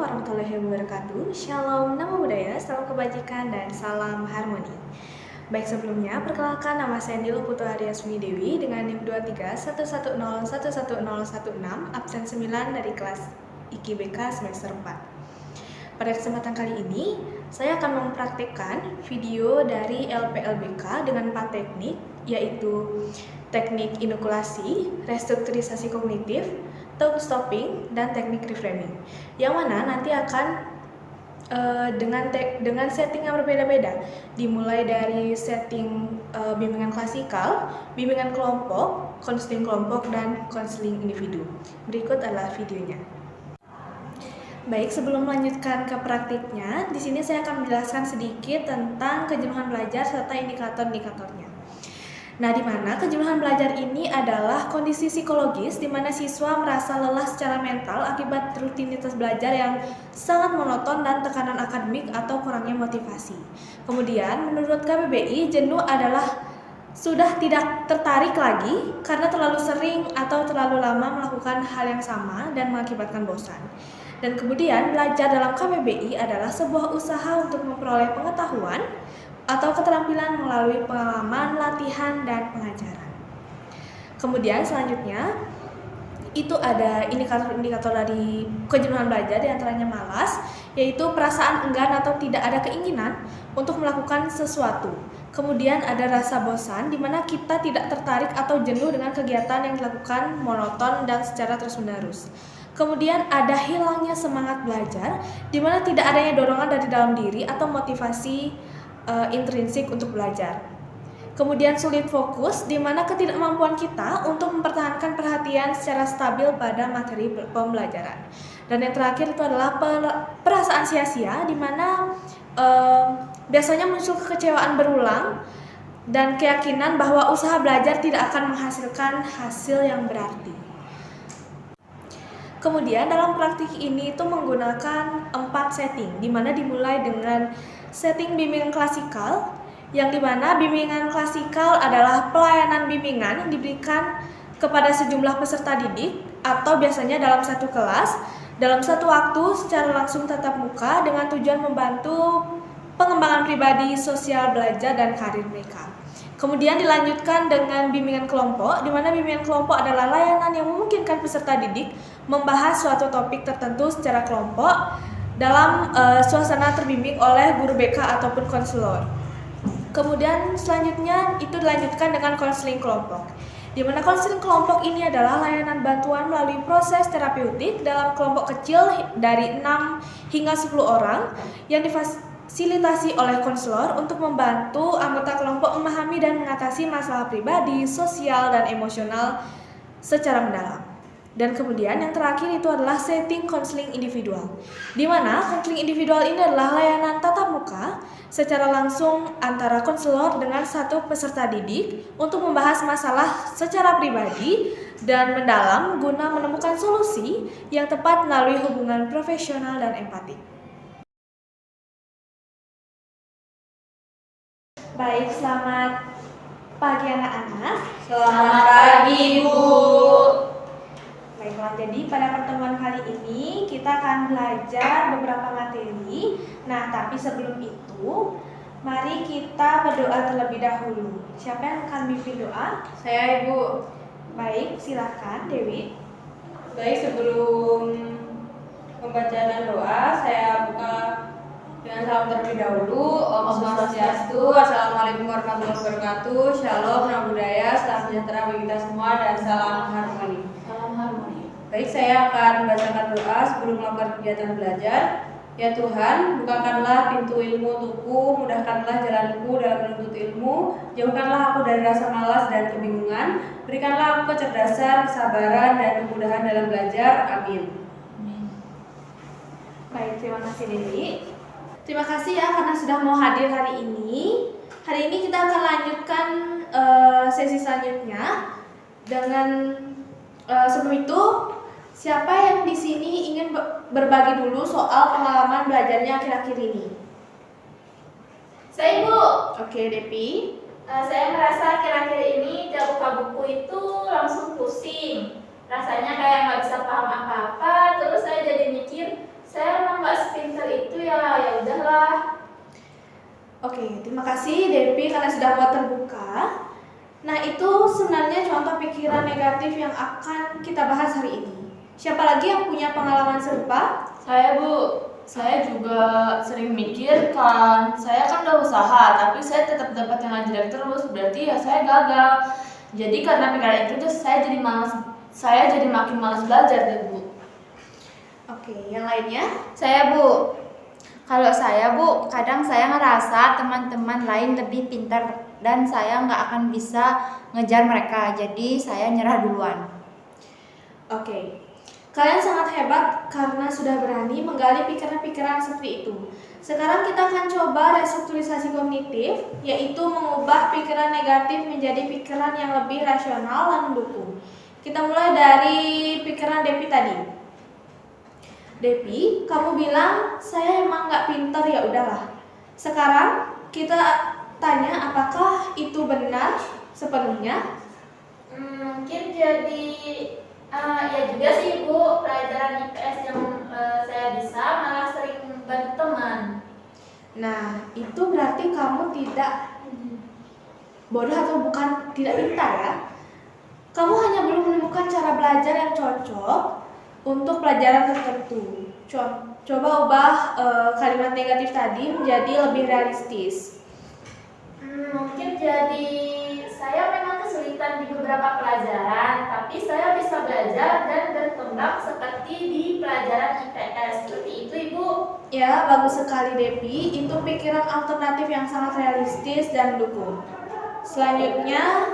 warahmatullahi wabarakatuh. Shalom, namo buddhaya, salam kebajikan, dan salam harmoni. Baik, sebelumnya perkenalkan, nama saya Nilo Putu Aryasmini Dewi dengan NIM 2311011016, absen 9 dari kelas IKIBK semester 4. Pada kesempatan kali ini, saya akan mempraktikkan video dari LPLBK dengan 4 teknik, yaitu teknik inokulasi, restrukturisasi kognitif, talk stopping, dan teknik reframing, yang mana nanti akan dengan setting yang berbeda-beda, dimulai dari setting bimbingan klasikal, bimbingan kelompok, konseling kelompok, dan konseling individu. Berikut adalah videonya. Baik, sebelum melanjutkan ke praktiknya, di sini saya akan menjelaskan sedikit tentang kejenuhan belajar serta indikator-indikatornya. Nah, di mana kejenuhan belajar ini adalah kondisi psikologis di mana siswa merasa lelah secara mental akibat rutinitas belajar yang sangat monoton dan tekanan akademik atau kurangnya motivasi. Kemudian, menurut KBBI, jenuh adalah sudah tidak tertarik lagi karena terlalu sering atau terlalu lama melakukan hal yang sama dan mengakibatkan bosan. Dan kemudian, belajar dalam KBBI adalah sebuah usaha untuk memperoleh pengetahuan atau keterampilan melalui pengalaman, latihan, dan pengajaran. Kemudian selanjutnya itu ada indikator-indikator dari kejenuhan belajar, diantaranya malas, yaitu perasaan enggan atau tidak ada keinginan untuk melakukan sesuatu. Kemudian ada rasa bosan, di mana kita tidak tertarik atau jenuh dengan kegiatan yang dilakukan monoton dan secara terus-menerus. Kemudian ada hilangnya semangat belajar, di mana tidak adanya dorongan dari dalam diri atau motivasi intrinsik untuk belajar. Kemudian sulit fokus, di mana ketidakmampuan kita untuk mempertahankan perhatian secara stabil pada materi pembelajaran. Dan yang terakhir itu adalah perasaan sia-sia, di mana biasanya muncul kekecewaan berulang dan keyakinan bahwa usaha belajar tidak akan menghasilkan hasil yang berarti. Kemudian dalam praktik ini itu menggunakan 4 setting, di mana dimulai dengan setting bimbingan klasikal, yang dimana bimbingan klasikal adalah pelayanan bimbingan yang diberikan kepada sejumlah peserta didik atau biasanya dalam satu kelas, dalam satu waktu secara langsung tatap muka dengan tujuan membantu pengembangan pribadi, sosial, belajar, dan karir mereka. Kemudian dilanjutkan dengan bimbingan kelompok, di mana bimbingan kelompok adalah layanan yang memungkinkan peserta didik membahas suatu topik tertentu secara kelompok dalam suasana terbimbing oleh guru BK ataupun konselor. Kemudian selanjutnya itu dilanjutkan dengan konseling kelompok, di mana konseling kelompok ini adalah layanan bantuan melalui proses terapeutik dalam kelompok kecil dari 6 hingga 10 orang yang difasilitasi oleh konselor untuk membantu anggota kelompok memahami dan mengatasi masalah pribadi, sosial, dan emosional secara mendalam. Dan kemudian yang terakhir itu adalah setting konseling individual, di mana konseling individual ini adalah layanan tatap muka secara langsung antara konselor dengan satu peserta didik untuk membahas masalah secara pribadi dan mendalam guna menemukan solusi yang tepat melalui hubungan profesional dan empati. Baik, selamat pagi anak-anak. Selamat pagi, Bu. Baiklah, jadi pada pertemuan kali ini kita akan belajar beberapa materi. Nah, tapi sebelum itu, mari kita berdoa terlebih dahulu. Siapa yang akan memimpin doa? Saya, Ibu. Baik, silakan Dewi. Baik, sebelum pembacaan doa, saya buka dengan salam terlebih dahulu. Om Swastiastu, Assalamualaikum warahmatullahi wabarakatuh. Shalom, namo buddhaya, salam sejahtera bagi kita semua, dan salam harmoni. Salam harmoni. Baik, saya akan membacakan doa sebelum melakukan kegiatan belajar. Ya Tuhan, bukakanlah pintu ilmu untukku, mudahkanlah jalanku dalam menuntut ilmu, jauhkanlah aku dari rasa malas dan kebingungan, berikanlah aku kecerdasan, kesabaran, dan kemudahan dalam belajar. Amin. Baik, terima kasih Dewi. Terima kasih ya karena sudah mau hadir hari ini. Hari ini kita akan lanjutkan sesi selanjutnya dengan sebelum itu, siapa yang di sini ingin berbagi dulu soal pengalaman belajarnya akhir-akhir ini? Saya, Ibu. Oke, Depi. Saya merasa akhir-akhir ini tiap buka buku itu langsung pusing. Rasanya kayak nggak bisa paham apa-apa. Terus saya jadi mikir, saya emang sepintar itu ya udahlah. Oke, terima kasih Devi karena sudah mau terbuka. Nah, itu sebenarnya contoh pikiran negatif yang akan kita bahas hari ini. Siapa lagi yang punya pengalaman serupa? Saya Bu, saya juga sering mikir kan, saya kan udah usaha tapi saya tetap dapat yang jelek terus, berarti ya saya gagal. Jadi karena pikiran itu tuh saya jadi makin malas belajar deh Bu. Oke, yang lainnya? Saya Bu, kalau saya Bu, kadang saya ngerasa teman-teman lain lebih pintar dan saya nggak akan bisa ngejar mereka, jadi saya nyerah duluan. Oke, kalian sangat hebat karena sudah berani menggali pikiran-pikiran seperti itu. Sekarang kita akan coba restrukturisasi kognitif, yaitu mengubah pikiran negatif menjadi pikiran yang lebih rasional dan mendukung. Kita mulai dari pikiran Devi tadi. Devi, kamu bilang saya emang nggak pintar, ya udahlah. Sekarang kita tanya apakah itu benar sepenuhnya? Mungkin jadi ya juga sih Bu, pelajaran IPS yang saya bisa malah sering bantu teman. Nah, itu berarti kamu tidak bodoh atau bukan tidak pintar ya. Kamu hanya belum menemukan cara belajar yang cocok untuk pelajaran tertentu. Coba ubah kalimat negatif tadi menjadi lebih realistis. Mungkin jadi saya memang kesulitan di beberapa pelajaran, tapi saya bisa belajar dan berkembang seperti di pelajaran IPS. Seperti itu Ibu. Ya, bagus sekali Devi. Itu pikiran alternatif yang sangat realistis dan mendukung. Selanjutnya,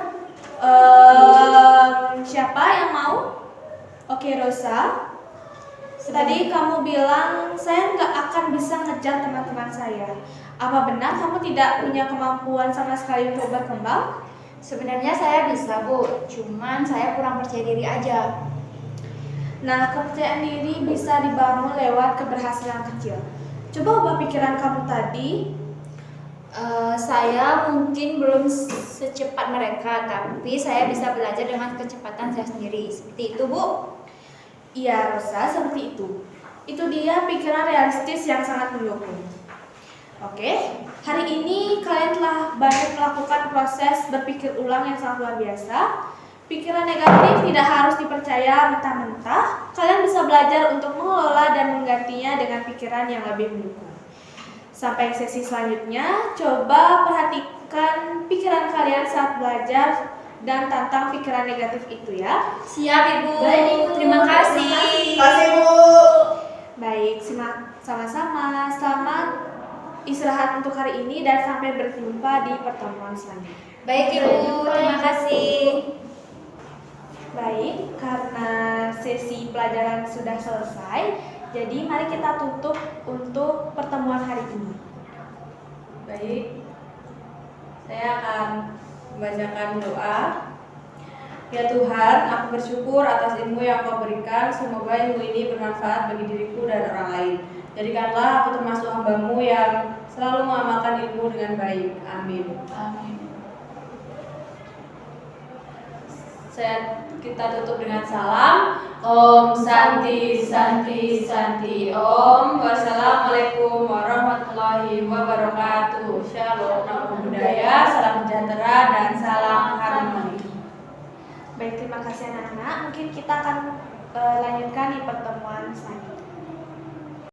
siapa yang mau? Oke, Rosa. Tadi kamu bilang saya nggak akan bisa ngejar teman-teman saya. Apa benar kamu tidak punya kemampuan sama sekali untuk berkembang? Sebenarnya saya bisa Bu, cuman saya kurang percaya diri aja. Nah, kepercayaan diri bisa dibangun lewat keberhasilan kecil. Coba ubah pikiran kamu tadi. Saya mungkin belum secepat mereka, tapi saya bisa belajar dengan kecepatan saya sendiri. Seperti itu Bu. Iya, Rosa, seperti itu. Itu dia pikiran realistis yang sangat mendukung. Oke, hari ini kalian telah banyak melakukan proses berpikir ulang yang sangat luar biasa. Pikiran negatif tidak harus dipercaya mentah-mentah. Kalian bisa belajar untuk mengelola dan menggantinya dengan pikiran yang lebih mendukung. Sampai sesi selanjutnya, coba perhatikan pikiran kalian saat belajar dan tantang pikiran negatif itu ya. Siap Ibu. Baik, Ibu. Terima kasih. Baik, sama-sama. Selamat istirahat untuk hari ini dan sampai berjumpa di pertemuan selanjutnya. Baik Ibu, terima kasih. Baik, karena sesi pelajaran sudah selesai, jadi mari kita tutup untuk pertemuan hari ini. Baik, saya akan membacakan doa. Ya Tuhan, aku bersyukur atas ilmu yang Kau berikan. Semoga ilmu ini bermanfaat bagi diriku dan orang lain. Jadikanlah aku termasuk hamba-Mu yang selalu mengamalkan ilmu dengan baik. Amin. Amin. Kita tutup dengan salam. Om Santi Santi Santi Om. Wassalamualaikum warahmatullahi wabarakatuh. Shalom, namo buddhaya, salam sejahtera dan salam harmoni. Baik, terima kasih anak-anak. Mungkin kita akan lanjutkan di pertemuan